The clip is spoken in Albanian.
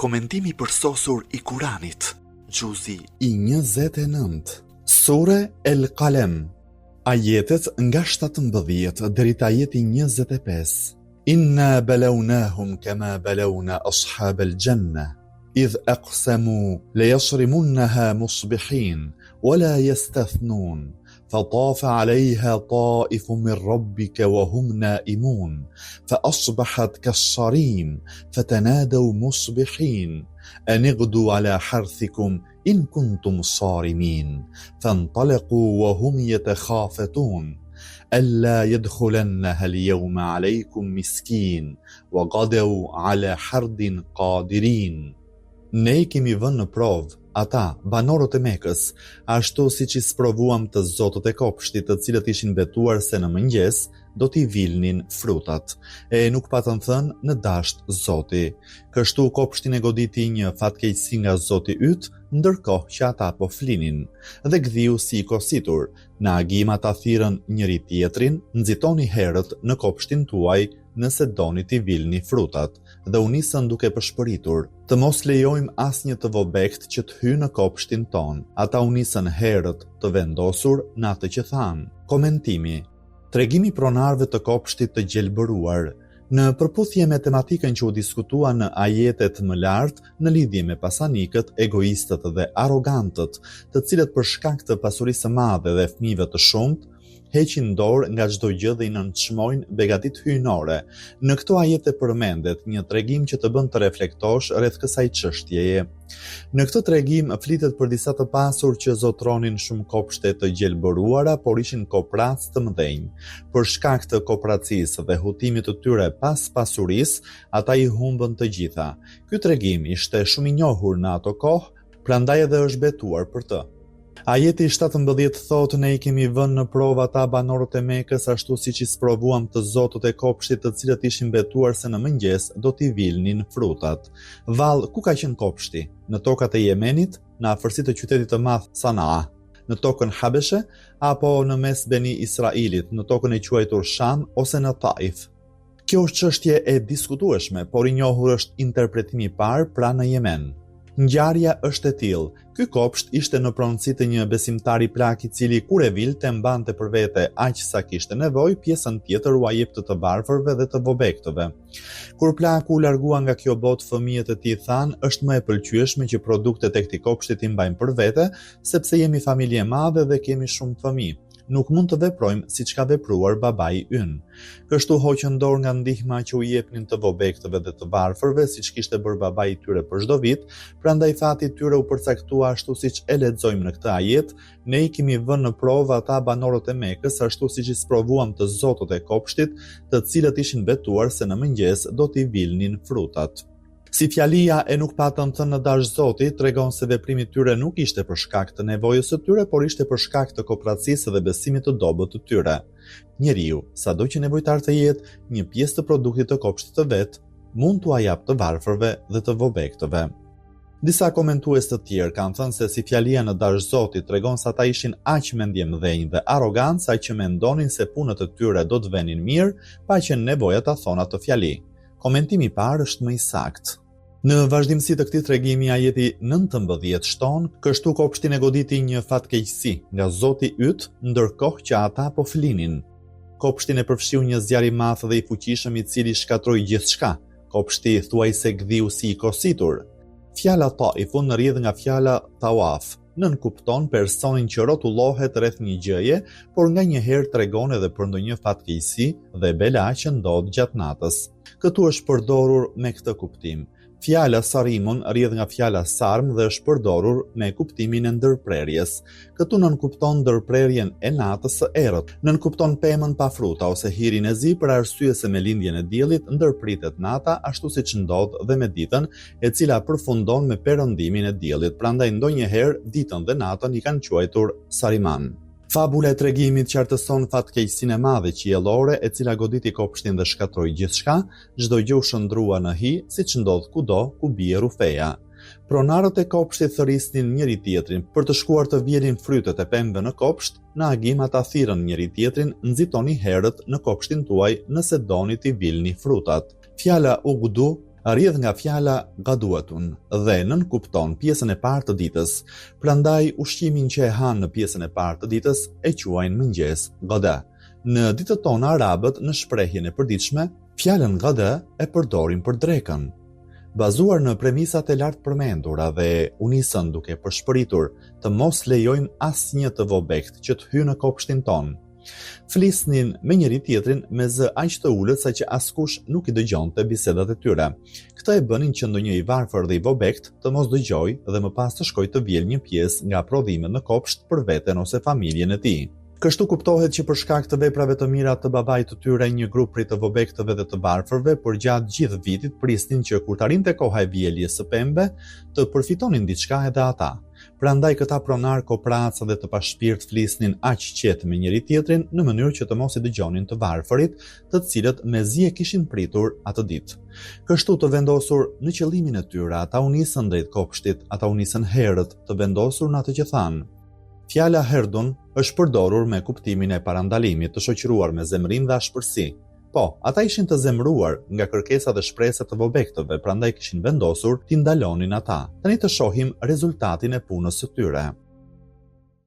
Komentimi përsosur I Kuranit, Gjuzi I 29, Sure El Qalem, ajetet nga 17 deri te ajeti 25. Inna balawnahum kama balawna ashabal janna idh aqsamu layasrimunha musbihin wala yastathnun فطاف عليها طائف من ربك وهم نائمون فأصبحت كالصريم فتنادوا مصبحين أن اغدوا على حرثكم إن كنتم صارمين فانطلقوا وهم يتخافتون ألا يدخلنها اليوم عليكم مسكين وغدوا على حرد قادرين. Ne kemi vënë në provë ata, banorët e Mekës, ashtu siç I sprovuam të zotët e kopshtit, të cilët ishin betuar se në mëngjes do t'i vilnin frutat, e nuk patën thënë në dasht Zoti. Kështu kopshtin e goditi një fatkeqësi nga Zoti yt, ndërkohë që ata po flinin, dhe gdhiu si I kositur, në agim ata thirrën njëri tjetrin, nxitoni herët në kopshtin tuaj nëse doni t'i vilni frutat, dhe u nisën duke përshpëritur, të mos lejojmë asnjë të vobekt që të hyjë në kopshtin ton. Ata u nisën herët të vendosur në atë që thanë. Komentimi. Tregimi pronarëve të kopshtit të gjelbëruar, në përputhje me tematikën që u diskutua në ajetet më lartë në lidhje me pasanikët, egoistët dhe arrogantët, të cilët për shkak të pasurisë së madhe dhe fëmijëve të shumtë heqin dorë nga çdo gjë dhe I nënçmojnë begatit hyjnore. Në këto ajete përmendet një tregim që të bën të reflektosh rreth kësaj çështjeje. Në këtë tregim flitet për disa të pasur që zotronin shumë kopshte të gjelbëruara, por ishin koprac të mëdhenj. Për shkak të kopracisë dhe hutimit të tyre pas pasurisë, ata I humbën të gjitha. Ky tregim ishte shumë I njohur në ato kohë, prandaj edhe është betuar për të. Ajeti 17 thotë ne I kemi vënë në provë ata banorët e Mekës ashtu siç I sprovuam të zotët e kopshtit të cilët ishin betuar se në mëngjes do t'i vilnin frutat. Vallë, ku ka qenë kopshti? Në tokat e Yemenit, në afërsi të qytetit të madh Sanaa, në tokën Habeshe, apo në mes Beni Israilit, në tokën e quajtur Sham ose në Taif? Kjo është çështje e diskutueshme, por I njohur është interpretimi I parë pra në Yemen. Ngjarja është e tillë. Ky kopsht ishte në pronësi të një besimtar I plak I cili kur e vilte mbante për vete aq sa kishte nevojë, pjesën tjetër u jepte të varfërve dhe të vobektëve. Kur plaku u largua nga kjo botë, fëmijët e tij thanë, është më e pëlqyeshme që produktet e këtij kopshti I mbajmë për vete, sepse jemi familje e madhe dhe kemi shumë fëmijë. Nuk mund të veprojmë siç ka vepruar babai ynë. Kështu hoqën dorë nga ndihma që u jepnin të vobektëve dhe të varfërve, siç kishte bërë babai I tyre për çdo vit, prandaj fati I tyre u përcaktua ashtu siç e lexojmë në këtë ajet, ne I kemi vënë në provë ata banorët e Mekës ashtu siç I sprovuam të zotët e kopshtit, të cilët ishin betuar se në mëngjes do t'i vilnin frutat. Si fjalia e nuk patën thënë në dash Zoti, tregon se veprimi I tyre nuk ishte për shkak të nevojës së tyre, por ishte për shkak të kopracisë dhe besimit të dobët të tyre. Njeriu, sado që nevojtar të jetë, një pjesë të produktit të kopshtit të vet, mund t'ua jap të varfërve dhe të vobektëve. Disa komentues të tjerë kanë thënë se si fjalia në dash Zoti tregon se ata ishin aq mendje mëdhenj dhe arrogancë sa që mendonin se punët e tyre do të venin mirë, pa qenë nevoja ta thonë atë fjali. Komentimi I parë është më I saktë. Në vazhdimsi të këtij tregimi ajeti 19 shton, kështu kopshtin e goditi një fatkeqësi nga Zoti yt, ndërkohë që ata po flinin. Kopshtin e përfshiu një zjarr I madh dhe I fuqishëm I cili shkatroi gjithçka. Kopshti thuajse gdhiu si I kositur. Fjala Taifun rrjedh nga fjala tawaf. Nënkupton personin që rrotullohet rreth një gjëje, por nganjëherë tregon edhe për ndonjë fatkeqësi dhe bela që ndodh gjatë natës. Këtu është përdorur me këtë kuptim. Fjala sarimun rrjedh nga fjala sarm dhe është përdorur me kuptimin e ndërprerjes. Këtu nënkupton ndërprerjen e natës së errët. Nënkupton pemën pa fruta ose hirin e zi për arsye se me lindjen e diellit ndërpritet nata ashtu siç ndodh dhe me ditën, e cila përfundon me perëndimin e diellit. Prandaj ndonjëherë ditën dhe natën I kanë quajtur sariman. Fabula e tregimit qartëson fatkeqësinë e madhe qiellore e cila goditi kopshtin dhe shkatroi gjithçka, çdo gjë u shndrua në hi, siç ndodh kudo ku bie rufeja. Pronarët e kopshtit thërisnin njëri tjetrin për të shkuar të vjelin frytet e pemëve në kopsht, në agim ata thirrën njëri tjetrin, nxitoni herët në kopshtin tuaj nëse doni t'i vilni frutat. Fjala ugdu Rrjedh nga fjala gaduatun dhe nënkupton pjesën e parë të ditës, prandaj ushqimin që e hanë në pjesën e parë të ditës e quajnë mëngjes, gada. Në ditët tona arabët në shprehjen e përditshme, fjalën gada e përdorin për drekën. Bazuar në premisat e lartë përmendura dhe unisën duke përshpëritur të mos lejojmë asnjë të vobekt që të hyjë në kopshtin ton. Flisnin me njëri tjetrin me zë aq të ulët saqë askush nuk i dëgjonte bisedat e tyre. Këtë e bënin që ndonjë i varfër dhe i vobekt të mos dëgjojë dhe më pas të shkojë të vjel një pjesë nga prodhimet në kopsht për veten ose familjen e tij. Kështu kuptohet që për shkak të veprave të mira të babait të tyre, një grup prej të vobektëve dhe të varfërve për gjatë gjithë vitit prisnin që kur të arrinte koha e vjeljes së pembe, të përfitonin diçka edhe ata. Prandaj këta pronar kopraca dhe të pashpirt flisnin aq qetë me njëri tjetrin në mënyrë që të mos i dëgjonin të varfërit, të cilët mezi e kishin pritur atë ditë. Kështu të vendosur në qëllimin e tyre, ata u nisën drejt kopshtit, ata u nisën herët të vendosur në atë që thanë. Fjala herdun është përdorur me kuptimin e parandalimit të shoqëruar me zemrim dhe ashpërsi. Po, ata ishin të zemruar nga kërkesa dhe shpresat të vobektëve, prandaj kishin vendosur t'i ndalonin ata. Tani të shohim rezultatin e punës së tyre.